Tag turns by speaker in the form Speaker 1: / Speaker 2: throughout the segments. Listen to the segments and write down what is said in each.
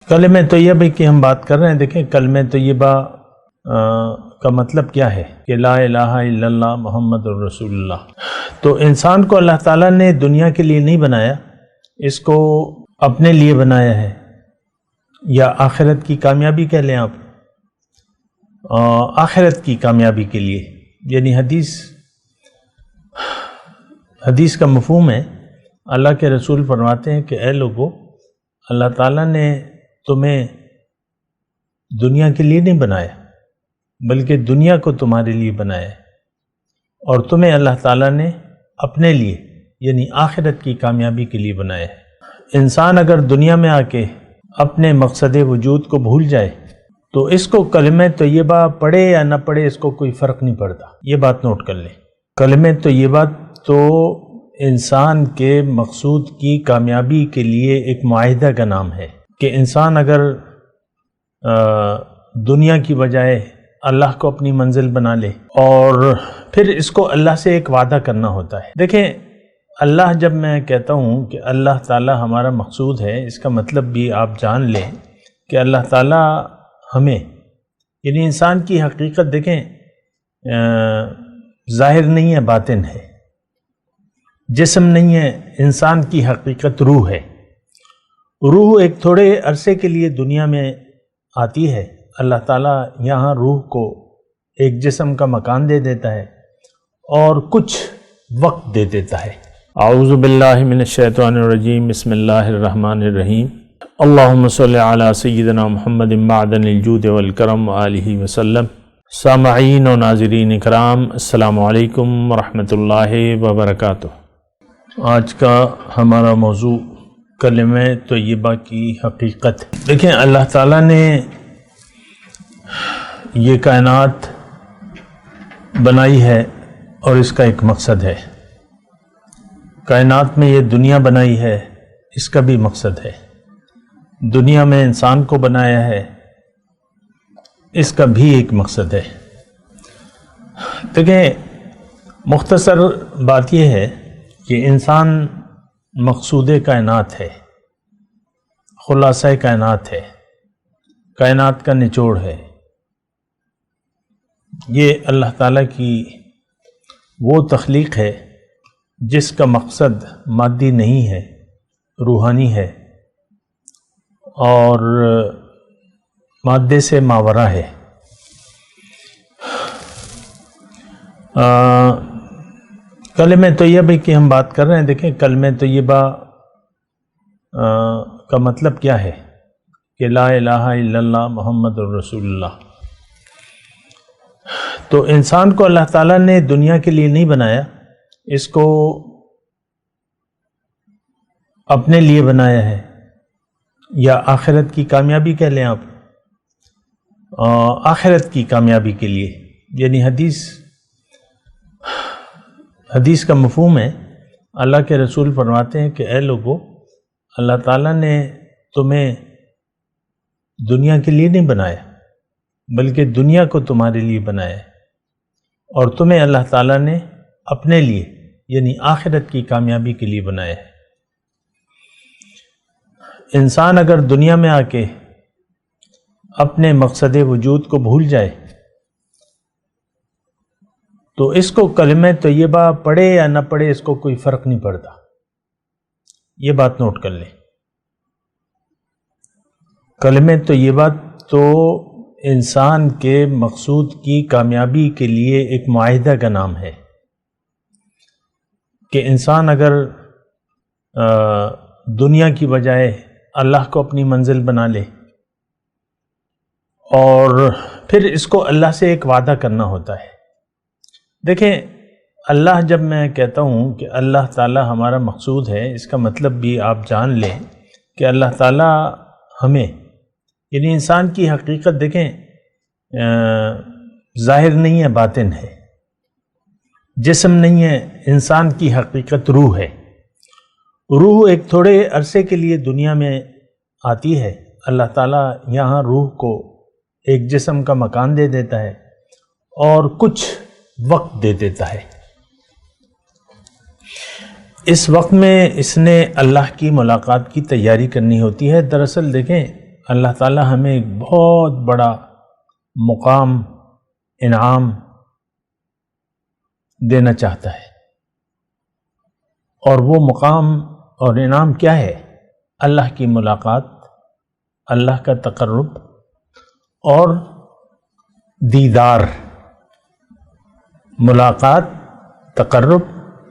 Speaker 1: کلمہ طیبہ کی ہم بات کر رہے ہیں۔ دیکھیں کلمہ طیبہ کا مطلب کیا ہے کہ لا الہ الا اللہ محمد الرسول اللہ۔ تو انسان کو اللہ تعالیٰ نے دنیا کے لیے نہیں بنایا، اس کو اپنے لیے بنایا ہے، یا آخرت کی کامیابی کہہ لیں آپ، آخرت کی کامیابی کے لیے۔ یعنی حدیث کا مفہوم ہے، اللہ کے رسول فرماتے ہیں کہ اے لوگو، اللہ تعالیٰ نے تمہیں دنیا کے لیے نہیں بنایا بلکہ دنیا کو تمہارے لیے بنایا ہے، اور تمہیں اللہ تعالیٰ نے اپنے لیے یعنی آخرت کی کامیابی کے لیے بنایا ہے۔ انسان اگر دنیا میں آ کے اپنے مقصد وجود کو بھول جائے تو اس کو کلمہ طیبہ پڑھے یا نہ پڑھے اس کو کوئی فرق نہیں پڑتا۔ یہ بات نوٹ کر لیں، کلمہ طیبہ تو انسان کے مقصود کی کامیابی کے لیے ایک معاہدہ کا نام ہے کہ انسان اگر دنیا کی بجائے اللہ کو اپنی منزل بنا لے، اور پھر اس کو اللہ سے ایک وعدہ کرنا ہوتا ہے۔ دیکھیں اللہ، جب میں کہتا ہوں کہ اللہ تعالیٰ ہمارا مقصود ہے، اس کا مطلب بھی آپ جان لیں کہ اللہ تعالیٰ ہمیں یعنی انسان کی حقیقت دیکھیں ظاہر نہیں ہے، باطن ہے، جسم نہیں ہے، انسان کی حقیقت روح ہے۔ روح ایک تھوڑے عرصے کے لیے دنیا میں آتی ہے، اللہ تعالیٰ یہاں روح کو ایک جسم کا مکان دے دیتا ہے اور کچھ وقت دے دیتا ہے۔ اعوذ باللہ من الشیطان الرجیم، بسم اللہ الرحمن الرحیم، اللہم صلی علی سیدنا محمد معدن الجود والکرم وآلہ وسلم۔ سامعین و ناظرین اکرام، السلام علیکم ورحمۃ اللہ وبرکاتہ۔ آج کا ہمارا موضوع کلمہ طیبہ کی حقیقت۔ دیکھیں اللہ تعالیٰ نے یہ کائنات بنائی ہے اور اس کا ایک مقصد ہے۔ کائنات میں یہ دنیا بنائی ہے، اس کا بھی مقصد ہے۔ دنیا میں انسان کو بنایا ہے، اس کا بھی ایک مقصد ہے۔ دیکھیں مختصر بات یہ ہے کہ انسان مقصود کائنات ہے، خلاصہ کائنات ہے، کائنات کا نچوڑ ہے۔ یہ اللہ تعالیٰ کی وہ تخلیق ہے جس کا مقصد مادی نہیں ہے، روحانی ہے اور مادے سے ماورا ہے۔ کلمہ طیبہ کی ہم بات کر رہے ہیں۔ دیکھیں کلمہ طیبہ کا مطلب کیا ہے کہ لا الہ الا اللہ محمد الرسول اللہ۔ تو انسان کو اللہ تعالیٰ نے دنیا کے لیے نہیں بنایا، اس کو اپنے لیے بنایا ہے، یا آخرت کی کامیابی کہہ لیں آپ، آخرت کی کامیابی کے لیے۔ یعنی حدیث کا مفہوم ہے، اللہ کے رسول فرماتے ہیں کہ اے لوگو، اللہ تعالیٰ نے تمہیں دنیا کے لیے نہیں بنایا بلکہ دنیا کو تمہارے لیے بنایا ہے، اور تمہیں اللہ تعالیٰ نے اپنے لیے یعنی آخرت کی کامیابی کے لیے بنایا ہے۔ انسان اگر دنیا میں آ کے اپنے مقصد وجود کو بھول جائے تو اس کو کلمہ طیبہ پڑھے یا نہ پڑھے اس کو کوئی فرق نہیں پڑتا۔ یہ بات نوٹ کر لیں، کلمہ طیبہ تو انسان کے مقصود کی کامیابی کے لیے ایک معاہدہ کا نام ہے کہ انسان اگر دنیا کی بجائے اللہ کو اپنی منزل بنا لے، اور پھر اس کو اللہ سے ایک وعدہ کرنا ہوتا ہے۔ دیکھیں اللہ، جب میں کہتا ہوں کہ اللہ تعالیٰ ہمارا مقصود ہے، اس کا مطلب بھی آپ جان لیں کہ اللہ تعالیٰ ہمیں یعنی انسان کی حقیقت دیکھیں ظاہر نہیں ہے، باطن ہے، جسم نہیں ہے، انسان کی حقیقت روح ہے۔ روح ایک تھوڑے عرصے کے لیے دنیا میں آتی ہے، اللہ تعالیٰ یہاں روح کو ایک جسم کا مکان دے دیتا ہے اور کچھ وقت دے دیتا ہے۔ اس وقت میں اس نے اللہ کی ملاقات کی تیاری کرنی ہوتی ہے۔ دراصل دیکھیں اللہ تعالیٰ ہمیں ایک بہت بڑا مقام، انعام دینا چاہتا ہے، اور وہ مقام اور انعام کیا ہے؟ اللہ کی ملاقات، اللہ کا تقرب اور دیدار۔ ملاقات، تقرب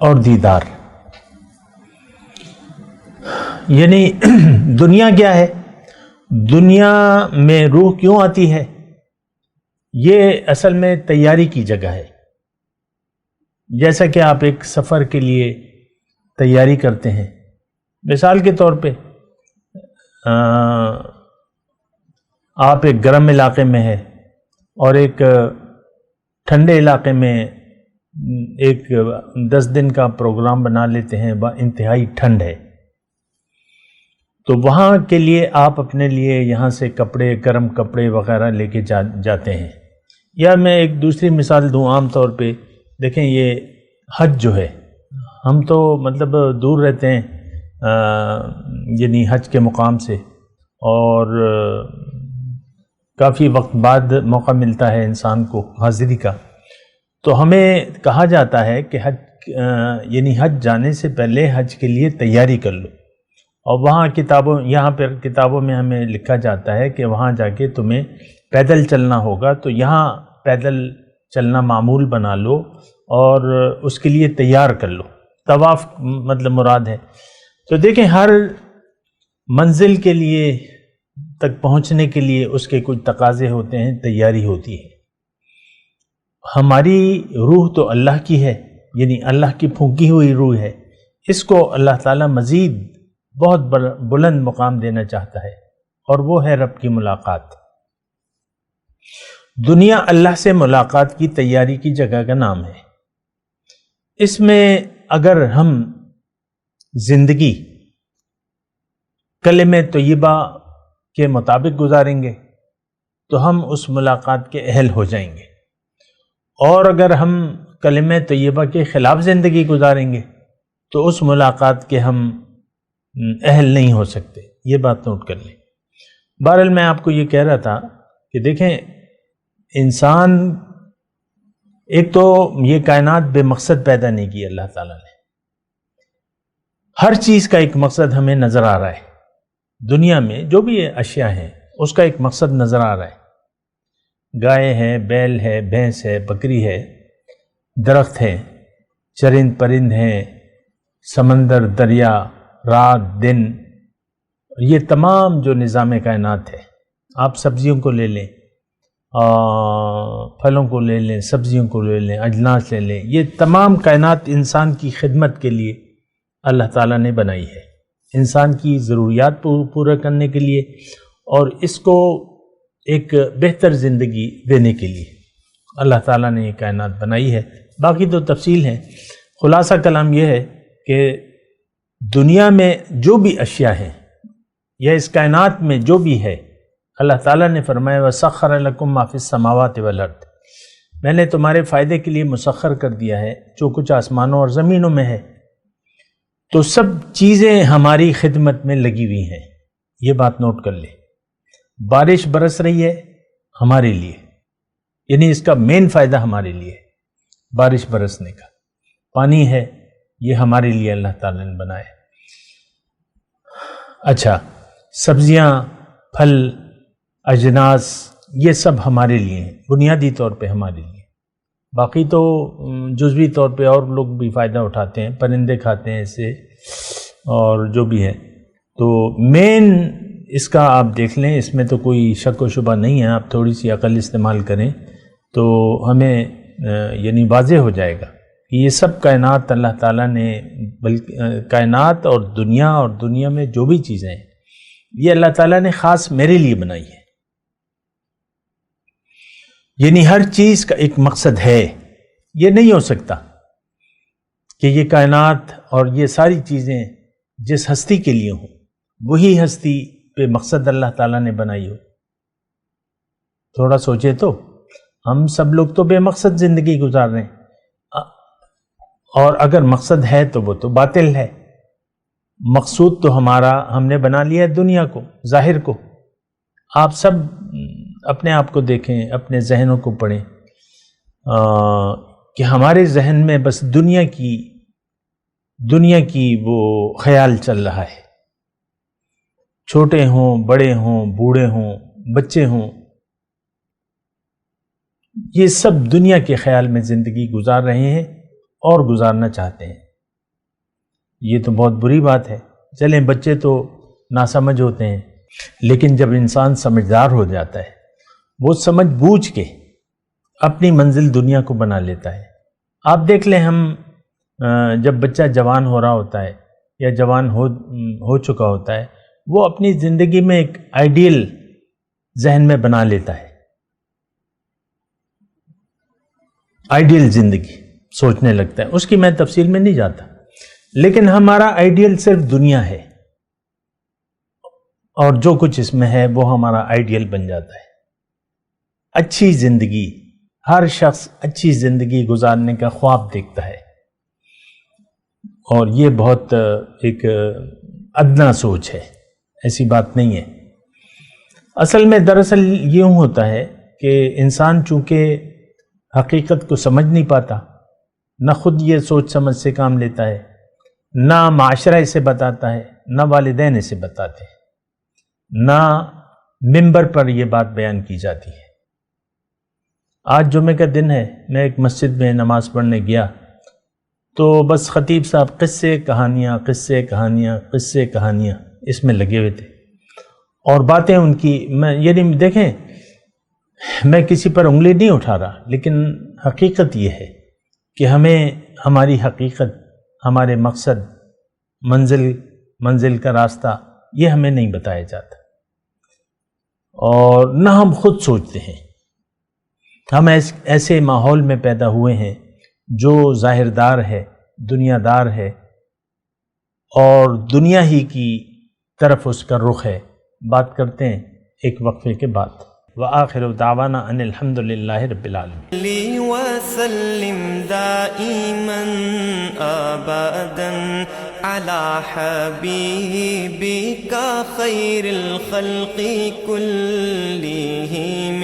Speaker 1: اور دیدار، یعنی دنیا کیا ہے؟ دنیا میں روح کیوں آتی ہے؟ یہ اصل میں تیاری کی جگہ ہے۔ جیسا کہ آپ ایک سفر کے لیے تیاری کرتے ہیں، مثال کے طور پہ آپ ایک گرم علاقے میں ہے اور ایک ٹھنڈے علاقے میں ایک 10 دن کا پروگرام بنا لیتے ہیں، انتہائی ٹھنڈ ہے، تو وہاں کے لیے آپ اپنے لیے یہاں سے کپڑے، گرم کپڑے وغیرہ لے کے جاتے ہیں۔ یا میں ایک دوسری مثال دوں، عام طور پہ دیکھیں یہ حج جو ہے، ہم تو مطلب دور رہتے ہیں یعنی حج کے مقام سے، اور کافی وقت بعد موقع ملتا ہے انسان کو حاضری کا، تو ہمیں کہا جاتا ہے کہ حج یعنی حج جانے سے پہلے حج کے لیے تیاری کر لو، اور وہاں یہاں پر کتابوں میں ہمیں لکھا جاتا ہے کہ وہاں جا کے تمہیں پیدل چلنا ہوگا، تو یہاں پیدل چلنا معمول بنا لو اور اس کے لیے تیار کر لو۔ طواف مطلب مراد ہے۔ تو دیکھیں ہر منزل کے لیے تک پہنچنے کے لیے اس کے کچھ تقاضے ہوتے ہیں، تیاری ہوتی ہے۔ ہماری روح تو اللہ کی ہے، یعنی اللہ کی پھونکی ہوئی روح ہے، اس کو اللہ تعالیٰ مزید بہت بلند مقام دینا چاہتا ہے، اور وہ ہے رب کی ملاقات۔ دنیا اللہ سے ملاقات کی تیاری کی جگہ کا نام ہے۔ اس میں اگر ہم زندگی کلمہ طیبہ کے مطابق گزاریں گے تو ہم اس ملاقات کے اہل ہو جائیں گے، اور اگر ہم کلمہ طیبہ کے خلاف زندگی گزاریں گے تو اس ملاقات کے ہم اہل نہیں ہو سکتے۔ یہ بات نوٹ کر لیں۔ بہرحال میں آپ کو یہ کہہ رہا تھا کہ دیکھیں انسان، ایک تو یہ کائنات بے مقصد پیدا نہیں کی اللہ تعالیٰ نے، ہر چیز کا ایک مقصد ہمیں نظر آ رہا ہے۔ دنیا میں جو بھی اشیاء ہیں اس کا ایک مقصد نظر آ رہا ہے، گائے ہے، بیل ہے، بھینس ہے، بکری ہے، درخت ہے، چرند پرند ہیں، سمندر، دریا، رات دن، یہ تمام جو نظام کائنات ہے، آپ سبزیوں کو لے لیں، پھلوں کو لے لیں، سبزیوں کو لے لیں، اجناس لے لیں، یہ تمام کائنات انسان کی خدمت کے لیے اللہ تعالیٰ نے بنائی ہے، انسان کی ضروریات پورا کرنے کے لیے اور اس کو ایک بہتر زندگی دینے کے لیے اللہ تعالیٰ نے یہ کائنات بنائی ہے۔ باقی تو تفصیل ہے، خلاصہ کلام یہ ہے کہ دنیا میں جو بھی اشیاء ہیں یا اس کائنات میں جو بھی ہے، اللہ تعالیٰ نے فرمایا وَسَخَّرَ لَكُم مَّا فِي السَّمَاوَاتِ وَالْأَرْضِ، میں نے تمہارے فائدے کے لیے مسخر کر دیا ہے جو کچھ آسمانوں اور زمینوں میں ہے۔ تو سب چیزیں ہماری خدمت میں لگی ہوئی ہیں، یہ بات نوٹ کر لیں۔ بارش برس رہی ہے ہمارے لیے، یعنی اس کا مین فائدہ ہمارے لیے ہے، بارش برسنے کا۔ پانی ہے، یہ ہمارے لیے اللہ تعالیٰ نے بنایا۔ اچھا، سبزیاں، پھل، اجناس، یہ سب ہمارے لیے ہیں، بنیادی طور پہ ہمارے لیے۔ باقی تو جزوی طور پہ اور لوگ بھی فائدہ اٹھاتے ہیں، پرندے کھاتے ہیں اسے اور جو بھی ہے، تو مین اس کا آپ دیکھ لیں، اس میں تو کوئی شک و شبہ نہیں ہے۔ آپ تھوڑی سی عقل استعمال کریں تو ہمیں یعنی واضح ہو جائے گا کہ یہ سب کائنات اللہ تعالیٰ نے، بلکہ کائنات اور دنیا میں جو بھی چیزیں ہیں یہ اللہ تعالیٰ نے خاص میرے لیے بنائی ہے۔ یعنی ہر چیز کا ایک مقصد ہے، یہ نہیں ہو سکتا کہ یہ کائنات اور یہ ساری چیزیں جس ہستی کے لیے ہوں وہی ہستی پہ مقصد اللہ تعالیٰ نے بنائی ہو۔ تھوڑا سوچے تو، ہم سب لوگ تو بے مقصد زندگی گزار رہے ہیں، اور اگر مقصد ہے تو وہ تو باطل ہے۔ مقصود تو ہم نے بنا لیا ہے دنیا کو، ظاہر کو، آپ سب اپنے آپ کو دیکھیں، اپنے ذہنوں کو پڑھیں کہ ہمارے ذہن میں بس دنیا کی وہ خیال چل رہا ہے. چھوٹے ہوں، بڑے ہوں، بوڑھے ہوں، بچے ہوں، یہ سب دنیا کے خیال میں زندگی گزار رہے ہیں اور گزارنا چاہتے ہیں. یہ تو بہت بری بات ہے. چلیں، بچے تو ناسمجھ ہوتے ہیں، لیکن جب انسان سمجھدار ہو جاتا ہے، وہ سمجھ بوجھ کے اپنی منزل دنیا کو بنا لیتا ہے. آپ دیکھ لیں، ہم جب بچہ جوان ہو رہا ہوتا ہے یا جوان ہو چکا ہوتا ہے، وہ اپنی زندگی میں ایک آئیڈیل ذہن میں بنا لیتا ہے. آئیڈیل زندگی سوچنے لگتا ہے. اس کی میں تفصیل میں نہیں جاتا، لیکن ہمارا آئیڈیل صرف دنیا ہے، اور جو کچھ اس میں ہے وہ ہمارا آئیڈیل بن جاتا ہے. اچھی زندگی، ہر شخص اچھی زندگی گزارنے کا خواب دیکھتا ہے، اور یہ بہت ایک ادنا سوچ ہے، ایسی بات نہیں ہے. اصل میں دراصل یوں ہوتا ہے کہ انسان چونکہ حقیقت کو سمجھ نہیں پاتا، نہ خود یہ سوچ سمجھ سے کام لیتا ہے، نہ معاشرہ اسے بتاتا ہے، نہ والدین اسے بتاتے ہیں، نہ ممبر پر یہ بات بیان کی جاتی ہے. آج جمعہ کا دن ہے، میں ایک مسجد میں نماز پڑھنے گیا تو بس خطیب صاحب قصے کہانیاں اس میں لگے ہوئے تھے، اور باتیں ان کی، یعنی دیکھیں، میں کسی پر انگلی نہیں اٹھا رہا، لیکن حقیقت یہ ہے کہ ہمیں ہماری حقیقت، ہمارے مقصد، منزل کا راستہ، یہ ہمیں نہیں بتایا جاتا، اور نہ ہم خود سوچتے ہیں. ہم ایسے ماحول میں پیدا ہوئے ہیں جو ظاہر دار ہے، دنیا دار ہے، اور دنیا ہی کی طرف اس کا رخ ہے. بات کرتے ہیں ایک وقفے کے بعد. وآخر دعوانا ان الحمد للہ رب العالمین.
Speaker 2: لی وسلم دائما ابدا علی حبیبک خیر الخلق کلہم.